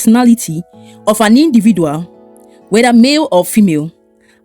personality of an individual, whether male or female,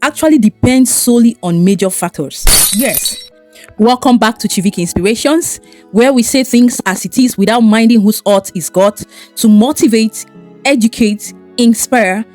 actually depends solely on major factors. Yes. Welcome back to Chiviki Inspirations, where we say things as it is without minding whose ought is God, to motivate, educate, inspire,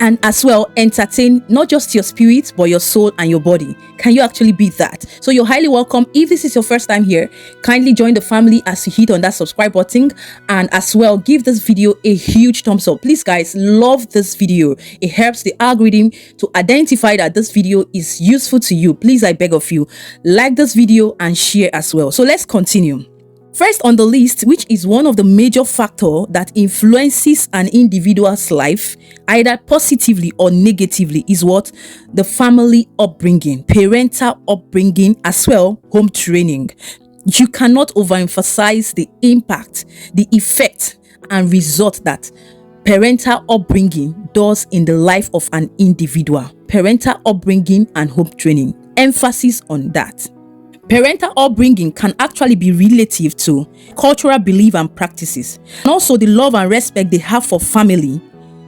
and as well entertain not just your spirit but your soul and your body. Can you actually beat that? So you're highly welcome. If this is your first time here, kindly join the family as you hit on that subscribe button, and as well give this video a huge thumbs up. Please guys, love this video. It helps the algorithm to identify that this video is useful to you. Please, I beg of you, like this video and share as well. So let's continue. First on the list, which is one of the major factors that influences an individual's life, either positively or negatively, is what? The family upbringing, parental upbringing, as well, home training. You cannot overemphasize the impact, the effect, and result that parental upbringing does in the life of an individual. Parental upbringing and home training. Emphasis on that. Parental upbringing can actually be relative to cultural belief and practices, and also the love and respect they have for family,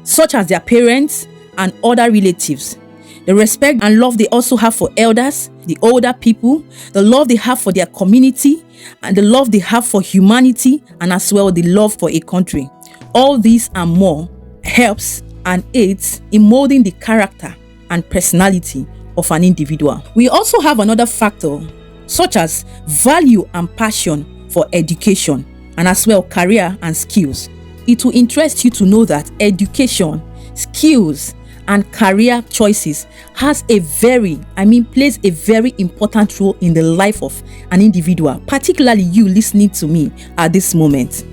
such as their parents and other relatives. The respect and love they also have for elders, the older people, the love they have for their community, and the love they have for humanity, and as well the love for a country. All these and more helps and aids in molding the character and personality of an individual. We also have another factor, such as value and passion for education, and as well career and skills. It will interest you to know that education, skills, and career choices plays a very important role in the life of an individual, particularly you listening to me at this moment.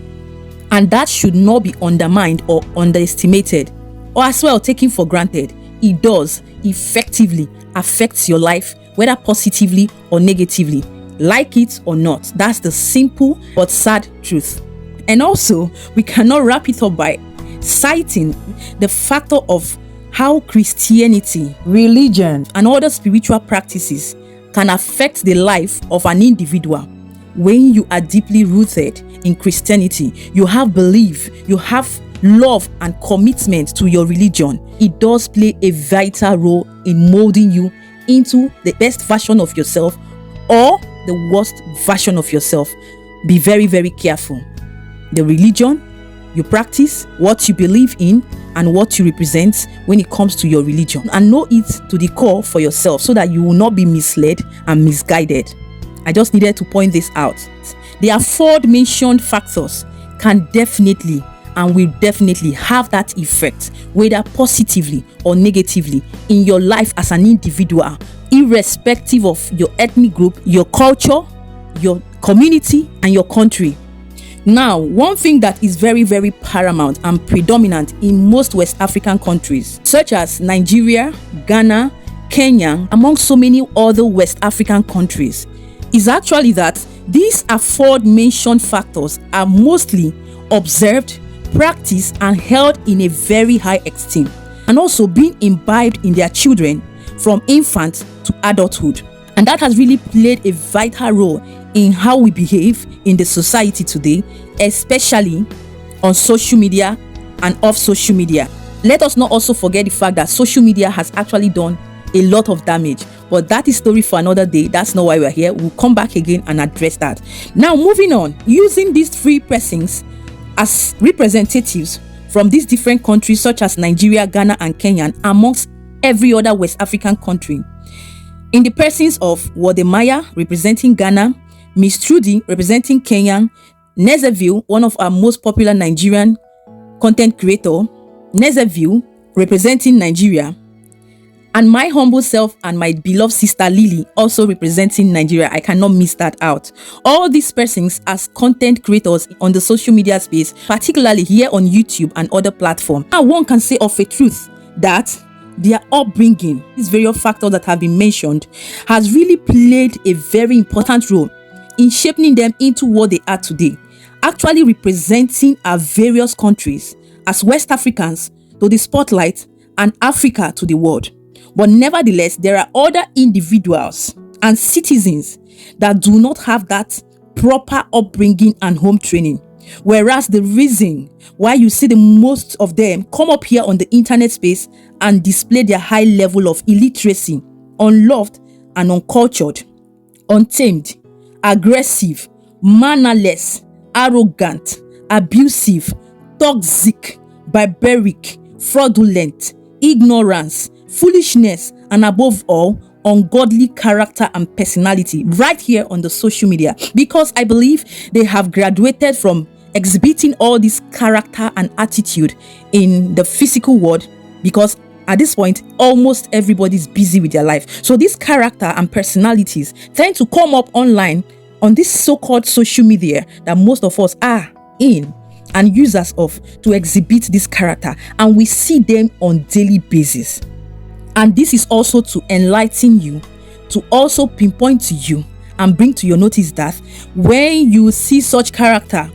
And that should not be undermined or underestimated, or as well taken for granted. It does effectively affect your life, whether positively or negatively, like it or not. That's the simple but sad truth. And also, we cannot wrap it up by citing the factor of how Christianity, religion, and other spiritual practices can affect the life of an individual. When you are deeply rooted in Christianity, you have belief, you have love and commitment to your religion. It does play a vital role in molding you into the best version of yourself or the worst version of yourself. Be very, very careful. The religion you practice, what you believe in, and what you represent when it comes to your religion, and know it to the core for yourself so that you will not be misled and misguided. I just needed to point this out. The aforementioned factors can definitely and will definitely have that effect, whether positively or negatively, in your life as an individual, irrespective of your ethnic group, your culture, your community, and your country. Now, one thing that is very, very paramount and predominant in most West African countries, such as Nigeria, Ghana, Kenya, among so many other West African countries, is actually that these aforementioned factors are mostly observed, practiced, and held in a very high esteem, and also being imbibed in their children from infant to adulthood. And that has really played a vital role in how we behave in the society today, especially on social media and off social media. Let us not also forget the fact that social media has actually done a lot of damage, but that is story for another day. That's not why we're here. We'll come back again and address that. Now, moving on, using these three persons as representatives from these different countries such as Nigeria, Ghana, and Kenya, amongst every other West African country, in the persons of Wodemaya representing Ghana, Mistrudy representing Kenya, NEZEVILLE, one of our most popular Nigerian content creator, NEZEVILLE representing Nigeria, and my humble self and my beloved sister Lily also representing Nigeria. I cannot miss that out. All these persons as content creators on the social media space, particularly here on YouTube and other platforms. Now, one can say of a truth that their upbringing, these various factors that have been mentioned, has really played a very important role in shaping them into what they are today, actually representing our various countries as West Africans to the spotlight and Africa to the world. But nevertheless, there are other individuals and citizens that do not have that proper upbringing and home training. Whereas the reason why you see the most of them come up here on the internet space and display their high level of illiteracy, unloved and uncultured, untamed, aggressive, mannerless, arrogant, abusive, toxic, barbaric, fraudulent, ignorance, foolishness, and above all, ungodly character and personality right here on the social media, because I believe they have graduated from exhibiting all this character and attitude in the physical world, because at this point almost everybody's busy with their life. So these character and personalities tend to come up online on this so-called social media that most of us are in and users of, to exhibit this character, and we see them on daily basis. And this is also to enlighten you, to also pinpoint to you and bring to your notice that when you see such character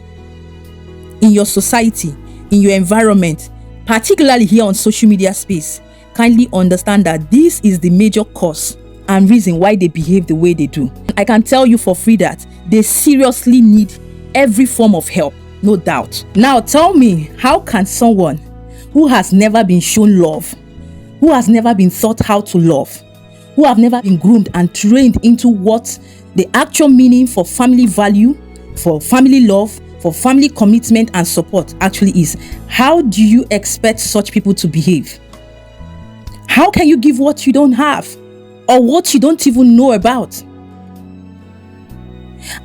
in your society, in your environment, particularly here on social media space, kindly understand that this is the major cause and reason why they behave the way they do. I can tell you for free that they seriously need every form of help, no doubt. Now tell me, how can someone who has never been shown love, who has never been taught how to love, who have never been groomed and trained into what the actual meaning for family value, for family love, for family commitment and support actually is, how do you expect such people to behave? How can you give what you don't have or what you don't even know about?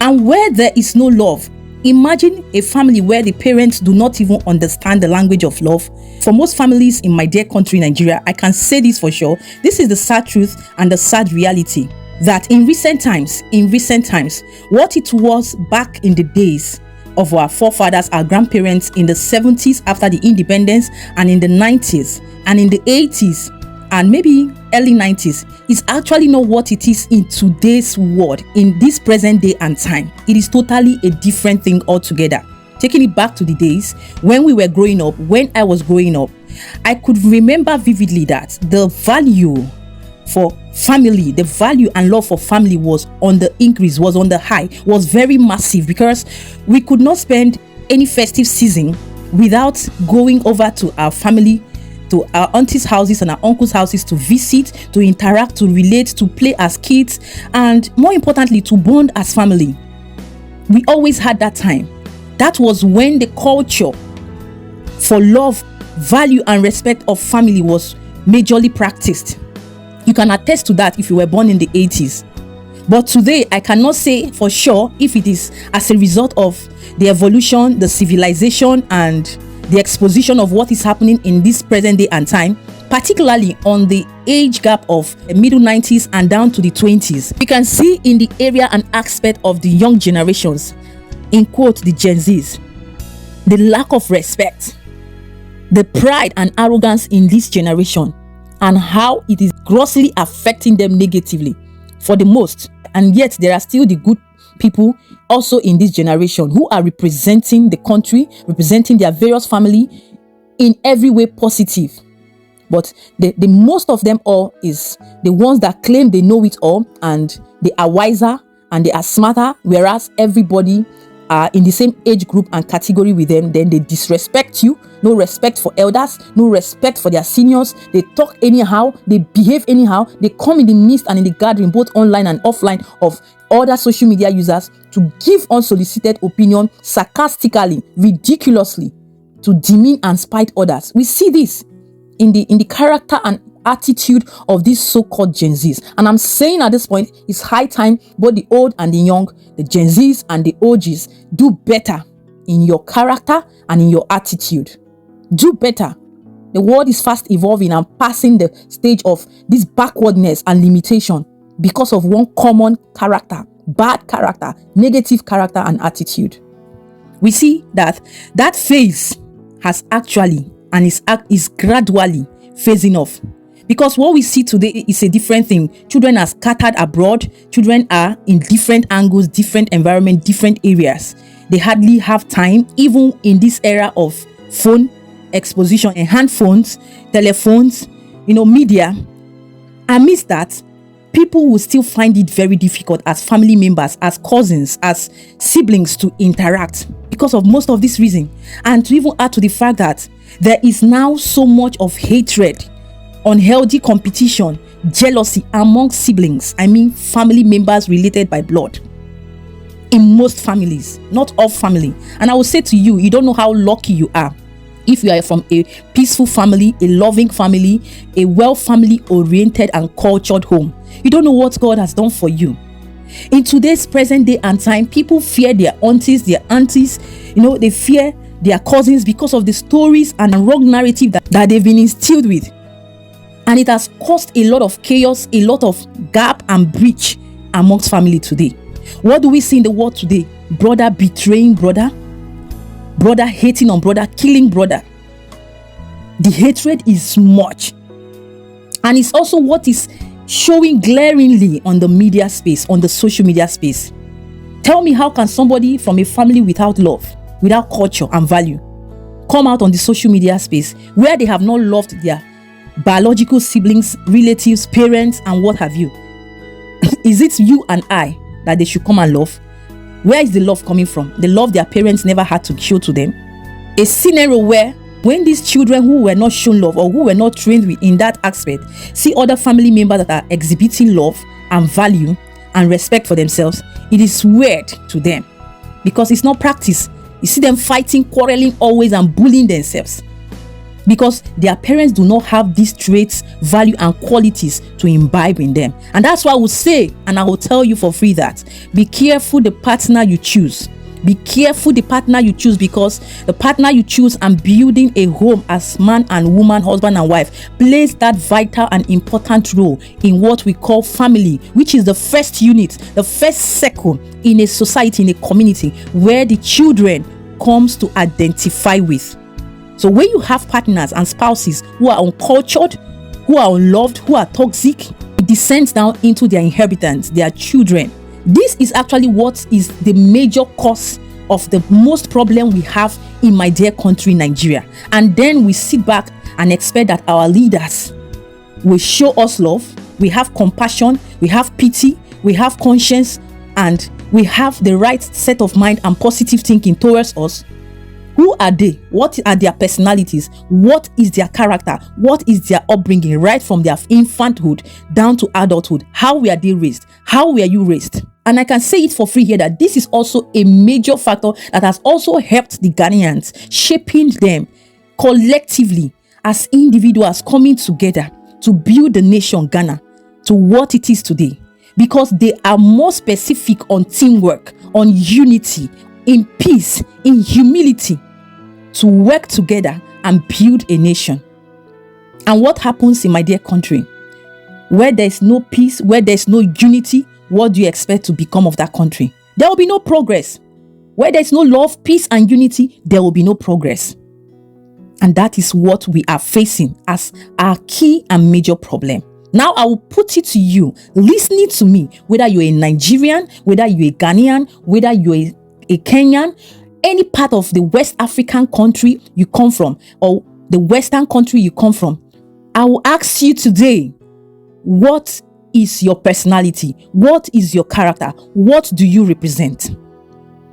And where there is no love, imagine a family where the parents do not even understand the language of love. For most families in my dear country, Nigeria, I can say this for sure. This is the sad truth and the sad reality that in recent times, what it was back in the days of our forefathers, our grandparents in the 70s after the independence, and in the 90s, and in the 80s, and maybe early 90s, is actually not what it is in today's world, in this present day and time. It is totally a different thing altogether. Taking it back to the days when we were growing up, when I was growing up, I could remember vividly that the value for family, the value and love for family was on the increase, was on the high, was very massive, because we could not spend any festive season without going over to our family, to our aunties' houses and our uncles' houses to visit, to interact, to relate, to play as kids, and more importantly, to bond as family. We always had that time. That was when the culture for love, value, and respect of family was majorly practiced. You can attest to that if you were born in the 80s. But today, I cannot say for sure if it is as a result of the evolution, the civilization, and the exposition of what is happening in this present day and time, particularly on the age gap of the middle 90s and down to the 20s. We can see in the area and aspect of the young generations, in quote, the Gen Zs, the lack of respect, the pride and arrogance in this generation, and how it is grossly affecting them negatively for the most. And yet there are still the good people also in this generation who are representing the country, representing their various family in every way positive. But the most of them all is the ones that claim they know it all and they are wiser and they are smarter, whereas everybody are in the same age group and category with them. Then they disrespect you. No respect for elders, no respect for their seniors. They talk anyhow, they behave anyhow. They come in the midst and in the gathering, both online and offline, of other social media users to give unsolicited opinion sarcastically, ridiculously, to demean and spite others. We see this in the character and attitude of these so-called Gen Zs. And I'm saying at this point, it's high time both the old and the young, the Gen Zs and the OGs, do better in your character and in your attitude. Do better. The world is fast evolving and passing the stage of this backwardness and limitation because of one common character, bad character, negative character and attitude. We see that phase has actually and is gradually phasing off. Because what we see today is a different thing. Children are scattered abroad. Children are in different angles, different environment, different areas. They hardly have time, even in this era of phone exposition and hand phones, telephones, media. Amidst that, people will still find it very difficult as family members, as cousins, as siblings to interact because of most of this reason. And to even add to the fact that there is now so much of hatred, unhealthy competition, jealousy among siblings. I mean, family members related by blood. In most families, not all family. And I will say to you, you don't know how lucky you are if you are from a peaceful family, a loving family, a well family oriented and cultured home. You don't know what God has done for you. In today's present day and time, people fear their aunties, they fear their cousins because of the stories and wrong narrative that they've been instilled with. And it has caused a lot of chaos, a lot of gap and breach amongst family today. What do we see in the world today? Brother betraying brother, brother hating on brother, killing brother. The hatred is much. And it's also what is showing glaringly on the media space, on the social media space. Tell me, how can somebody from a family without love, without culture and value, come out on the social media space where they have not loved their biological siblings, relatives, parents, and what have you? Is it you and I that they should come and love? Where is the love coming from? The love their parents never had to show to them. A scenario where when these children who were not shown love or who were not trained with in that aspect see other family members that are exhibiting love and value and respect for themselves, it is weird to them because it's not practice. You see them fighting, quarreling always and bullying themselves because their parents do not have these traits, value and qualities to imbibe in them. And that's why I will say, and I will tell you for free, that be careful the partner you choose. Be careful the partner you choose, because the partner you choose and building a home as man and woman, husband and wife, plays that vital and important role in what we call family, which is the first unit, the first circle in a society, in a community where the children comes to identify with. So when you have partners and spouses who are uncultured, who are unloved, who are toxic, it descends down into their inheritance, their children. This is actually what is the major cause of the most problem we have in my dear country, Nigeria. And then we sit back and expect that our leaders will show us love. We have compassion, we have pity, we have conscience, and we have the right set of mind and positive thinking towards us. Who are they? What are their personalities? What is their character? What is their upbringing right from their infanthood down to adulthood? How were they raised? How were you raised? And I can say it for free here that this is also a major factor that has also helped the Ghanaians, shaping them collectively as individuals coming together to build the nation Ghana to what it is today. Because they are more specific on teamwork, on unity, in peace, in humility, to work together and build a nation. And what happens in my dear country? Where there's no peace, where there's no unity, what do you expect to become of that country? There will be no progress. Where there's no love, peace, and unity, there will be no progress. And that is what we are facing as our key and major problem. Now I will put it to you, listening to me, whether you're a Nigerian, whether you're a Ghanaian, whether you're a Kenyan, any part of the West African country you come from, or the Western country you come from, I will ask you today, what is your personality? What is your character? What do you represent?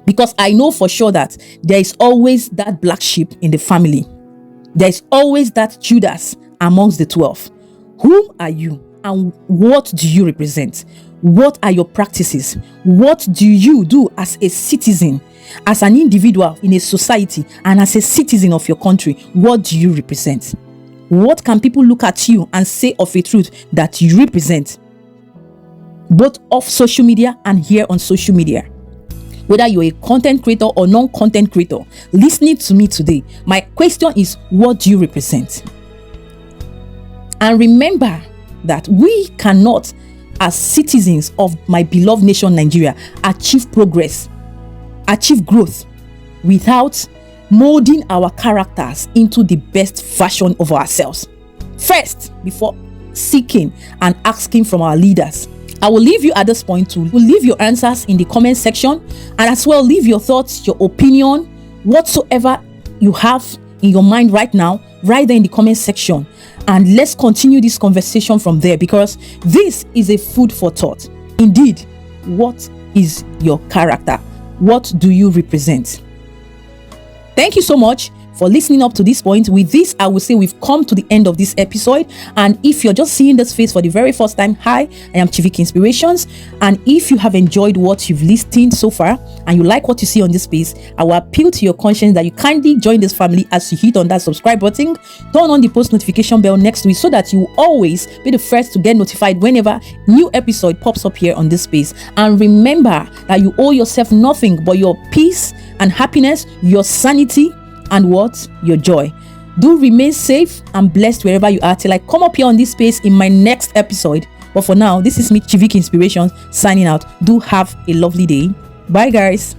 Because I know for sure that there is always that black sheep in the family. There is always that Judas amongst the 12. Whom are you and what do you represent? What are your practices? What do you do as a citizen, as an individual in a society, and as a citizen of your country? What do you represent? What can people look at you and say of a truth that you represent? Both off social media and here on social media. Whether you're a content creator or non-content creator, listening to me today, my question is, what do you represent? And remember that we cannot, as citizens of my beloved nation Nigeria, achieve progress, achieve growth without molding our characters into the best version of ourselves first, before seeking and asking from our leaders. I will leave you at this point to leave your answers in the comment section, and as well leave your thoughts, your opinion, whatsoever you have in your mind right now, right there in the comment section. and let's continue this conversation from there, because this is a food for thought. Indeed, what is your character? What do you represent? Thank you so much for listening up to this point. With this, I will say we've come to the end of this episode. And if you're just seeing this face for the very first time, hi, I am Chivike Inspirations. And if you have enjoyed what you've listened so far and you like what you see on this space, I will appeal to your conscience that you kindly join this family as you hit on that subscribe button, turn on the post notification bell next to it, so that you will always be the first to get notified whenever new episode pops up here on this space. And remember that you owe yourself nothing but your peace and happiness, your sanity, and what? Your joy. Do remain safe and blessed wherever you are till I come up here on this space in my next episode. But for now, this is me, Chivike Inspirations, signing out. Do have a lovely day. Bye, guys.